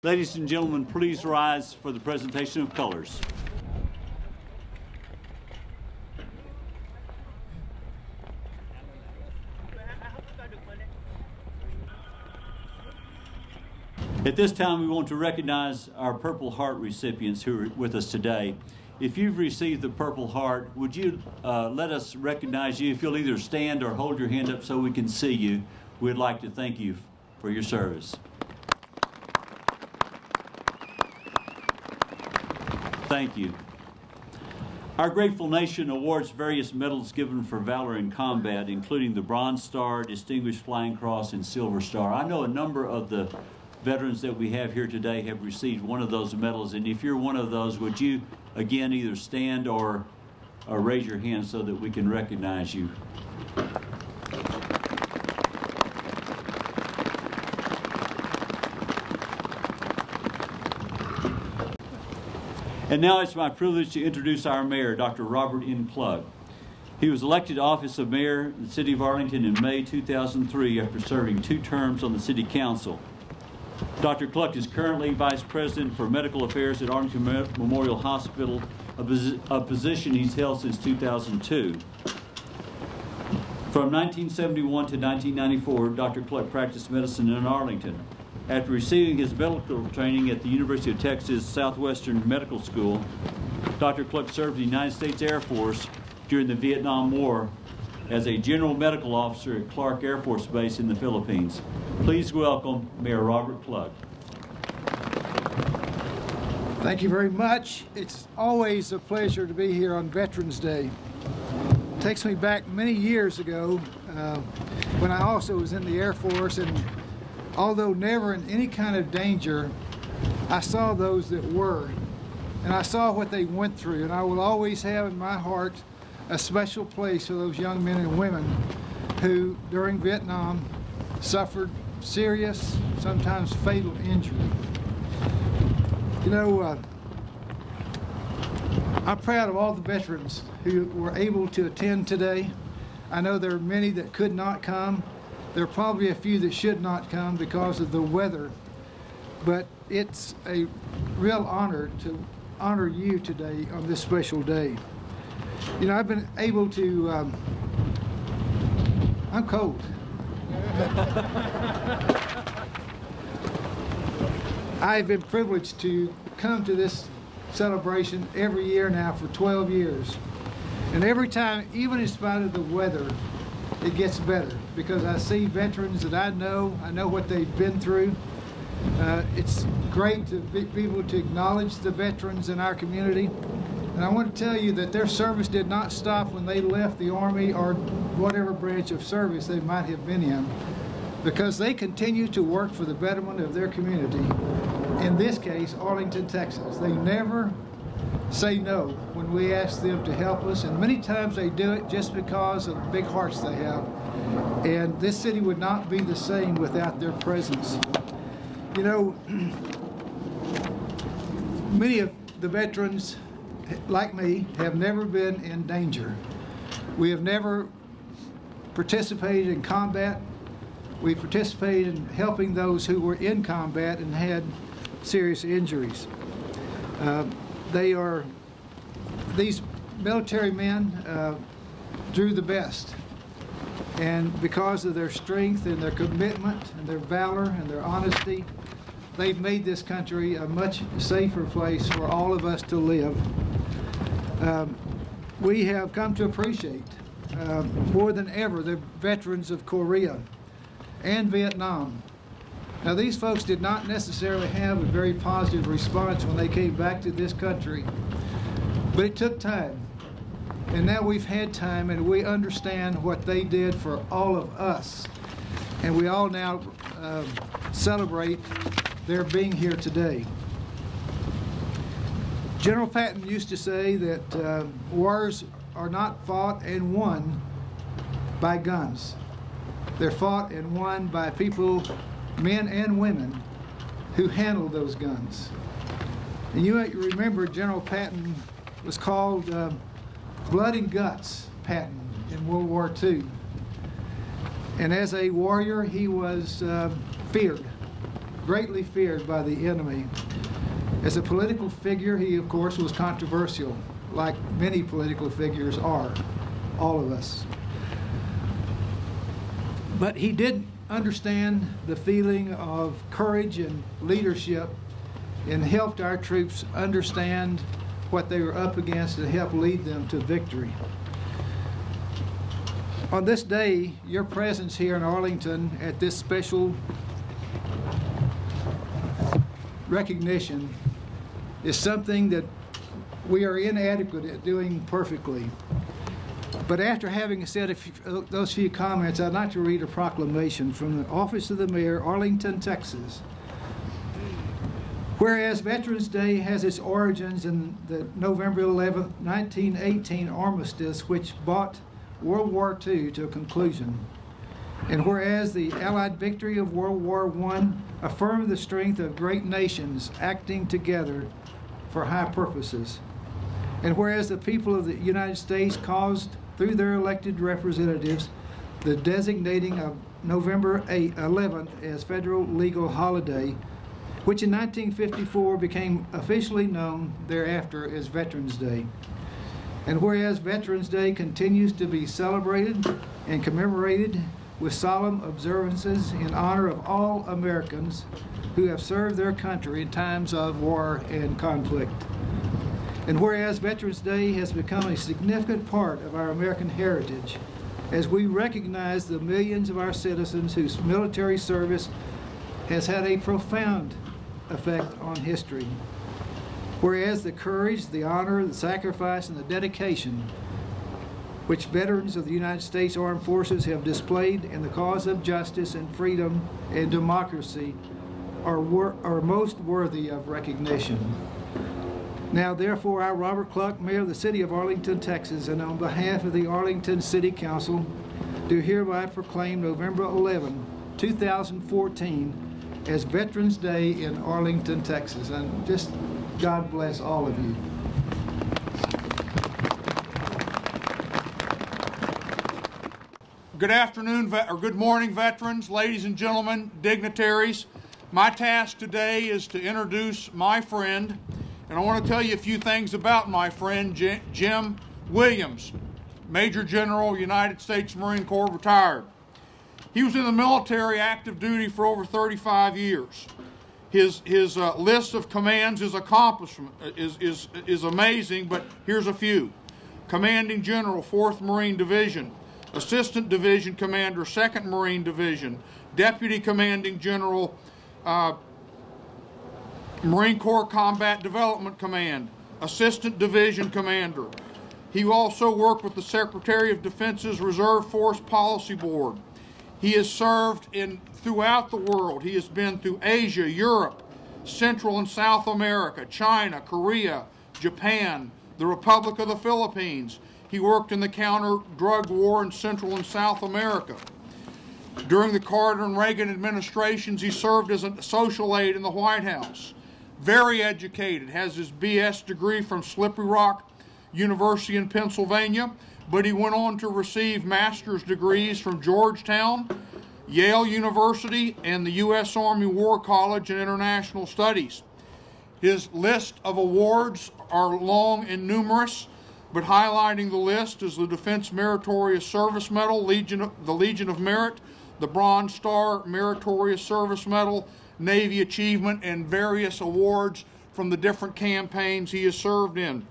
Ladies and gentlemen, please rise for the presentation of colors. At this time, we want to recognize our Purple Heart recipients who are with us today. If you've received the Purple Heart, would you let us recognize you? If you'll either stand or hold your hand up so we can see you, we'd like to thank you for your service. Thank you. Our grateful nation awards various medals given for valor in combat, including the Bronze Star, Distinguished Flying Cross, and Silver Star. I know a number of the veterans that we have here today have received one of those medals, and if you're one of those, would you again either stand or raise your hand so that we can recognize you? And now it's my privilege to introduce our mayor, Dr. Robert N. Klug. He was elected to office of mayor in the city of Arlington in May 2003 after serving 2 terms on the city council. Dr. Klug is currently Vice President for Medical Affairs at Arlington Memorial Hospital, a position he's held since 2002. From 1971 to 1994, Dr. Klug practiced medicine in Arlington. After receiving his medical training at the University of Texas Southwestern Medical School, Dr. Klug served in the United States Air Force during the Vietnam War as a general medical officer at Clark Air Force Base in the Philippines. Please welcome Mayor Robert Klug. Thank you very much. It's always a pleasure to be here on Veterans Day. It takes me back many years ago when I also was in the Air Force, and although never in any kind of danger, I saw those that were, and I saw what they went through, and I will always have in my heart a special place for those young men and women who, during Vietnam, suffered serious, sometimes fatal injury. You know, I'm proud of all the veterans who were able to attend today. I know there are many that could not come. There are probably a few that should not come because of the weather, but it's a real honor to honor you today on this special day. You know, I've been able to, I'm cold. I've been privileged to come to this celebration every year now for 12 years. And every time, even in spite of the weather, it gets better because I see veterans that I know what they've been through. It's great to be able to acknowledge the veterans in our community. And I want to tell you that their service did not stop when they left the Army or whatever branch of service they might have been in, because they continue to work for the betterment of their community. In this case, Arlington, Texas. They never say no when we ask them to help us, and many times they do it just because of the big hearts they have. And this city would not be the same without their presence. You know, many of the veterans, like me, have never been in danger. We have never participated in combat. We participated in helping those who were in combat and had serious injuries. These military men drew the best, and because of their strength and their commitment and their valor and their honesty, they've made this country a much safer place for all of us to live. We have come to appreciate more than ever the veterans of Korea and Vietnam. Now, these folks did not necessarily have a very positive response when they came back to this country, but it took time. And now we've had time, and we understand what they did for all of us. And we all now celebrate their being here today. General Patton used to say that wars are not fought and won by guns. They're fought and won by people, men and women, who handle those guns. And you remember General Patton was called Blood and Guts Patton in World War II. And as a warrior, he was feared. greatly feared by the enemy. As a political figure, he, of course, was controversial, like many political figures are, all of us. But he did understand the feeling of courage and leadership and helped our troops understand what they were up against and help lead them to victory. On this day, your presence here in Arlington at this special recognition is something that we are inadequate at doing perfectly. But after having said those few comments, I'd like to read a proclamation from the Office of the Mayor, Arlington, Texas. Whereas Veterans Day has its origins in the November 11, 1918 armistice, which brought World War II to a conclusion. And whereas the Allied victory of World War I affirmed the strength of great nations acting together for high purposes. And whereas the people of the United States caused, through their elected representatives, the designating of November 11th as federal legal holiday, which in 1954 became officially known thereafter as Veterans Day. And whereas Veterans Day continues to be celebrated and commemorated with solemn observances in honor of all Americans who have served their country in times of war and conflict. And whereas Veterans Day has become a significant part of our American heritage, as we recognize the millions of our citizens whose military service has had a profound effect on history. Whereas the courage, the honor, the sacrifice, and the dedication which veterans of the United States Armed Forces have displayed in the cause of justice and freedom and democracy are most worthy of recognition. Now, therefore, I, Robert Cluck, Mayor of the City of Arlington, Texas, and on behalf of the Arlington City Council, do hereby proclaim November 11, 2014 as Veterans Day in Arlington, Texas. And just God bless all of you. Good afternoon, or good morning, veterans, ladies and gentlemen, dignitaries. My task today is to introduce my friend, and I want to tell you a few things about my friend, Jim Williams, Major General, United States Marine Corps, retired. He was in the military active duty for over 35 years. His list of commands, his accomplishment is amazing, but here's a few. Commanding General, 4th Marine Division, Assistant Division Commander, 2nd Marine Division, Deputy Commanding General, Marine Corps Combat Development Command, Assistant Division Commander. He also worked with the Secretary of Defense's Reserve Force Policy Board. He has served throughout the world. He has been through Asia, Europe, Central and South America, China, Korea, Japan, the Republic of the Philippines. He worked in the counter-drug war in Central and South America. During the Carter and Reagan administrations, he served as a social aide in the White House. Very educated, has his BS degree from Slippery Rock University in Pennsylvania, but he went on to receive master's degrees from Georgetown, Yale University, and the U.S. Army War College in International Studies. His list of awards are long and numerous, but highlighting the list is the Defense Meritorious Service Medal, the Legion of Merit, the Bronze Star Meritorious Service Medal, Navy Achievement, and various awards from the different campaigns he has served in.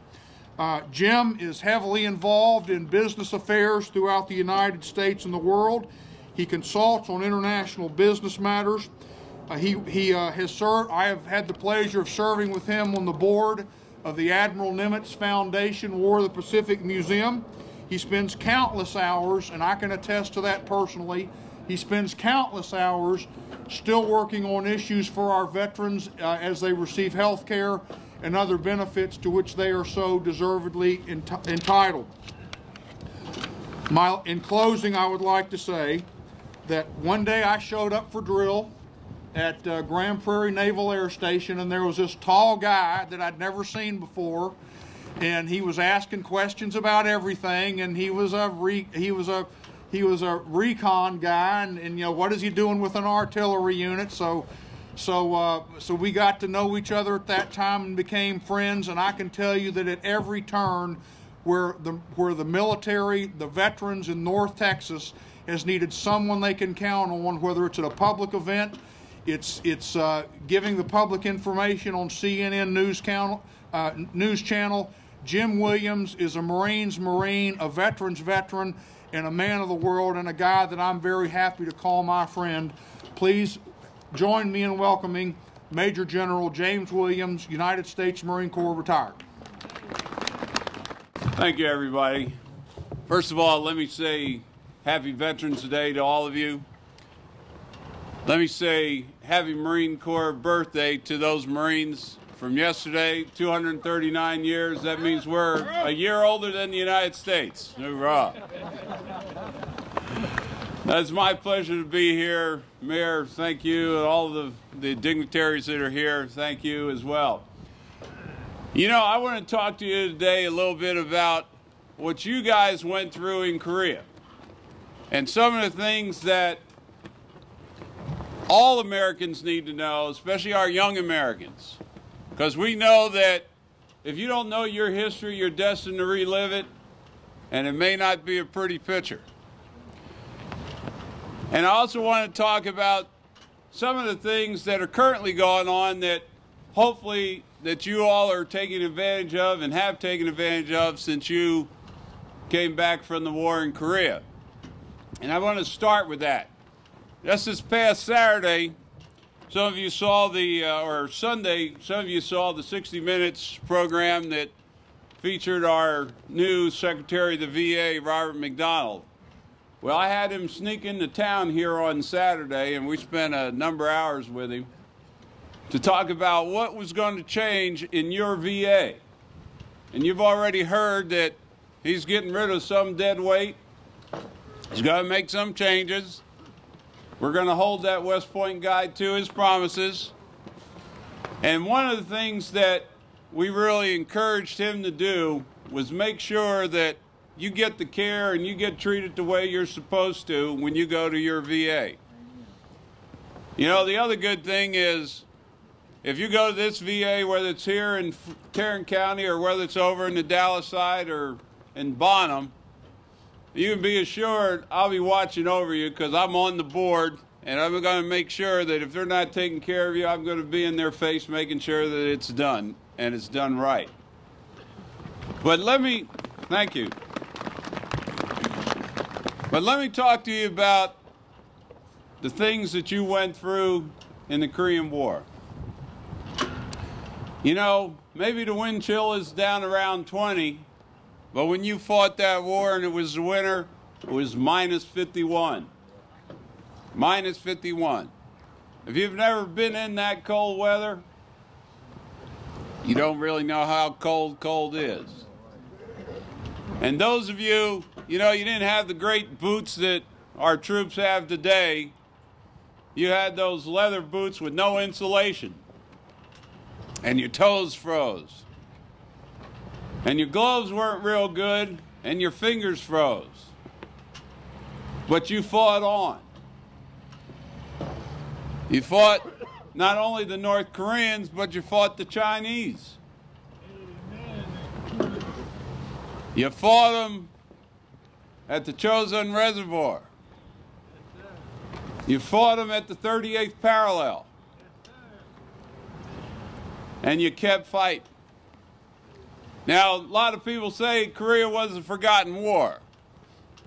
Jim is heavily involved in business affairs throughout the United States and the world. He consults on international business matters. He has served. I have had the pleasure of serving with him on the board of the Admiral Nimitz Foundation War of the Pacific Museum. He spends countless hours, and I can attest to that personally, he spends countless hours still working on issues for our veterans as they receive health care and other benefits to which they are so deservedly entitled. In closing, I would like to say that one day I showed up for drill at Grand Prairie Naval Air Station, and there was this tall guy that I'd never seen before, and he was asking questions about everything, and he was a recon guy, and you know, what is he doing with an artillery unit? So So we got to know each other at that time and became friends. And I can tell you that at every turn where the military, the veterans in North Texas has needed someone they can count on, whether it's at a public event, it's giving the public information on CNN News Channel. Jim Williams is a Marine's Marine, a veteran's veteran, and a man of the world, and a guy that I'm very happy to call my friend. Please join me in welcoming Major General James Williams, United States Marine Corps, retired. Thank you, everybody. First of all, let me say Happy Veterans Day to all of you. Let me say Happy Marine Corps birthday to those Marines from yesterday, 239 years. That means we're a year older than the United States. Hoorah. It's my pleasure to be here. Mayor, thank you. And all of the dignitaries that are here, thank you as well. You know, I want to talk to you today a little bit about what you guys went through in Korea and some of the things that all Americans need to know, especially our young Americans, because we know that if you don't know your history, you're destined to relive it, and it may not be a pretty picture. And I also want to talk about some of the things that are currently going on that hopefully that you all are taking advantage of and have taken advantage of since you came back from the war in Korea. And I want to start with that. Just this past Saturday, some of you saw or Sunday, some of you saw the 60 Minutes program that featured our new Secretary of the VA, Robert McDonald. Well, I had him sneak into town here on Saturday, and we spent a number of hours with him to talk about what was going to change in your VA. And you've already heard that he's getting rid of some dead weight. He's going to make some changes. We're going to hold that West Point guy to his promises. And one of the things that we really encouraged him to do was make sure that you get the care and you get treated the way you're supposed to when you go to your VA. You know, the other good thing is if you go to this VA, whether it's here in Tarrant County or whether it's over in the Dallas side or in Bonham, you can be assured I'll be watching over you because I'm on the board, and I'm going to make sure that if they're not taking care of you, I'm going to be in their face making sure that it's done, and it's done right. But thank you. But let me talk to you about the things that you went through in the Korean War. You know, maybe the wind chill is down around 20, but when you fought that war and it was the winter, it was minus 51. Minus 51. If you've never been in that cold weather, you don't really know how cold is. And those of you, you know, you didn't have the great boots that our troops have today. You had those leather boots with no insulation. And your toes froze. And your gloves weren't real good, and your fingers froze. But you fought on. You fought not only the North Koreans, but you fought the Chinese. You fought them at the Chosun Reservoir. You fought them at the 38th parallel. And you kept fighting. Now, a lot of people say Korea was a forgotten war.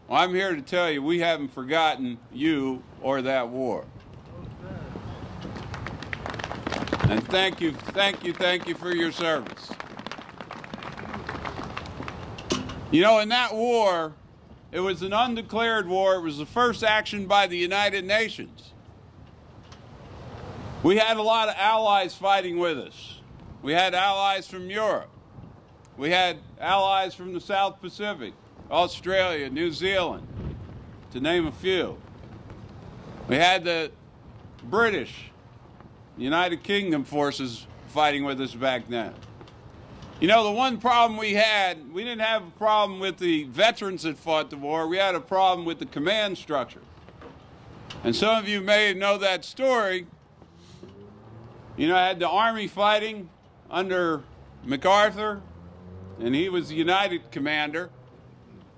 Well, I'm here to tell you we haven't forgotten you or that war. And thank you for your service. You know, in that war, it was an undeclared war. It was the first action by the United Nations. We had a lot of allies fighting with us. We had allies from Europe. We had allies from the South Pacific, Australia, New Zealand, to name a few. We had the British, United Kingdom forces fighting with us back then. You know, the one problem we didn't have a problem with the veterans that fought the war. We had a problem with the command structure. And some of you may know that story. You know, I had the Army fighting under MacArthur, and he was the United commander.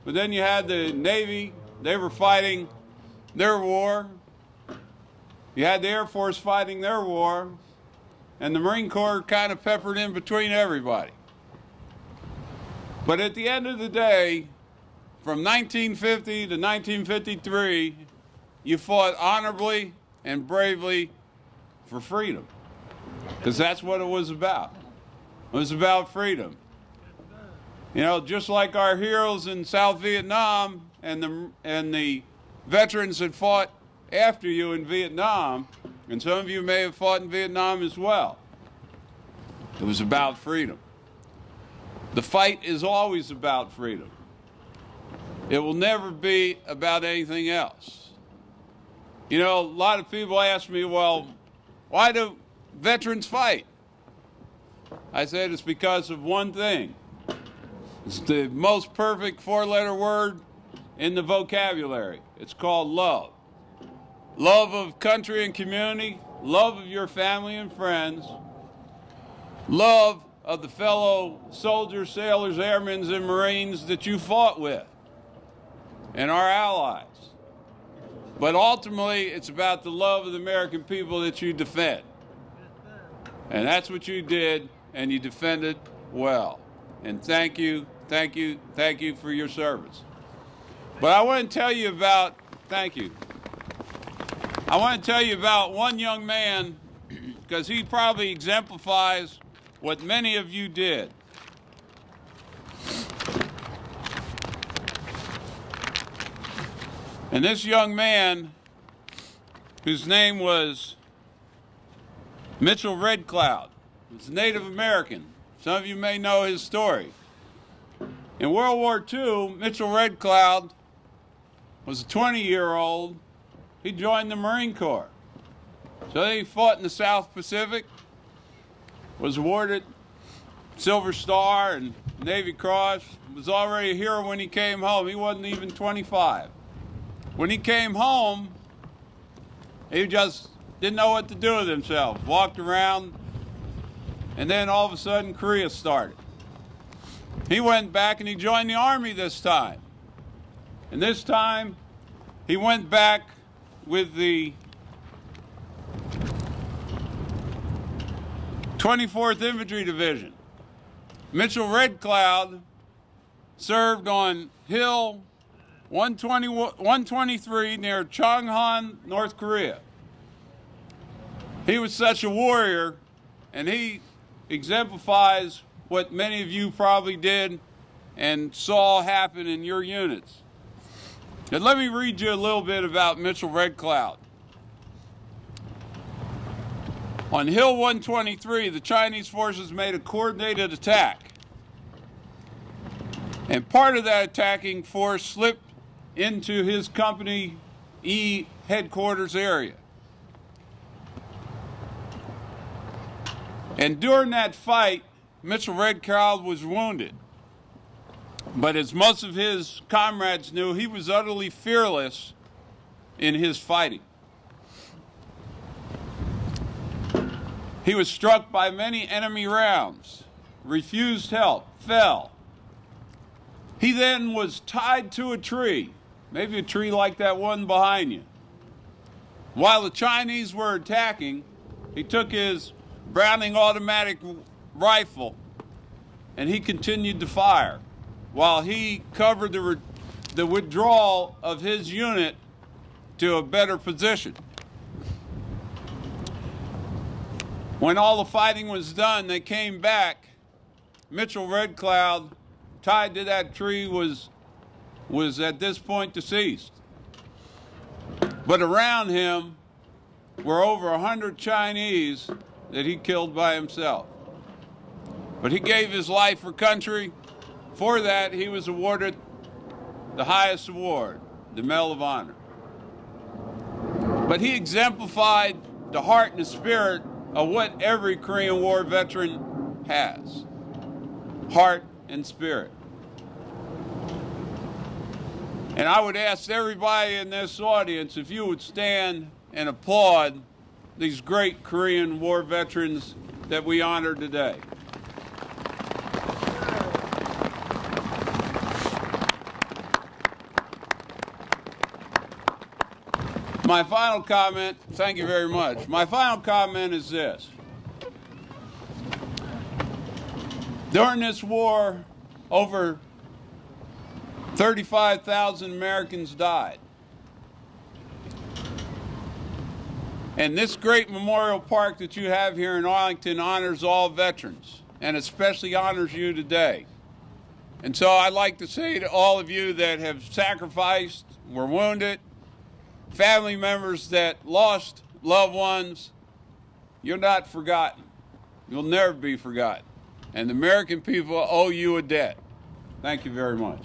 But then you had the Navy, they were fighting their war. You had the Air Force fighting their war, and the Marine Corps kind of peppered in between everybody. But at the end of the day, from 1950 to 1953, you fought honorably and bravely for freedom, because that's what it was about. It was about freedom. You know, just like our heroes in South Vietnam and the veterans that fought after you in Vietnam, and some of you may have fought in Vietnam as well. It was about freedom. The fight is always about freedom. It will never be about anything else. You know, a lot of people ask me, well, why do veterans fight? I said it's because of one thing. It's the most perfect four-letter word in the vocabulary. It's called love. Love of country and community, love of your family and friends, love of the fellow soldiers, sailors, airmen, and Marines that you fought with, and our allies. But ultimately, it's about the love of the American people that you defend. And that's what you did, and you defended well. And thank you, thank you, thank you for your service. But I want to tell you about, thank you. I want to tell you about one young man, because he probably exemplifies what many of you did. And this young man, whose name was Mitchell Red Cloud, was Native American. Some of you may know his story. In World War II, Mitchell Red Cloud was a 20-year-old. He joined the Marine Corps. So he fought in the South Pacific, was awarded Silver Star and Navy Cross, was already a hero when he came home. He wasn't even 25. When he came home, he just didn't know what to do with himself. Walked around, and then all of a sudden Korea started. He went back and he joined the Army this time. And this time, he went back with the 24th Infantry Division. Mitchell Red Cloud served on Hill 123 near Chongwon, North Korea. He was such a warrior, and he exemplifies what many of you probably did and saw happen in your units. And let me read you a little bit about Mitchell Red Cloud. On Hill 123, the Chinese forces made a coordinated attack. And part of that attacking force slipped into his Company E headquarters area. And during that fight, Mitchell Red Cloud was wounded. But as most of his comrades knew, he was utterly fearless in his fighting. He was struck by many enemy rounds, refused help, fell. He then was tied to a tree, maybe a tree like that one behind you. While the Chinese were attacking, he took his Browning automatic rifle and he continued to fire while he covered the withdrawal of his unit to a better position. When all the fighting was done, they came back. Mitchell Red Cloud, tied to that tree, was at this point deceased. But around him were over 100 Chinese that he killed by himself. But he gave his life for country. For that, he was awarded the highest award, the Medal of Honor. But he exemplified the heart and the spirit of what every Korean War veteran has. Heart and spirit. And I would ask everybody in this audience if you would stand and applaud these great Korean War veterans that we honor today. My final comment, thank you very much. My final comment is this. During this war, over 35,000 Americans died. And this great memorial park that you have here in Arlington honors all veterans, and especially honors you today. And so I'd like to say to all of you that have sacrificed, were wounded, family members that lost loved ones, you're not forgotten. You'll never be forgotten. And the American people owe you a debt. Thank you very much.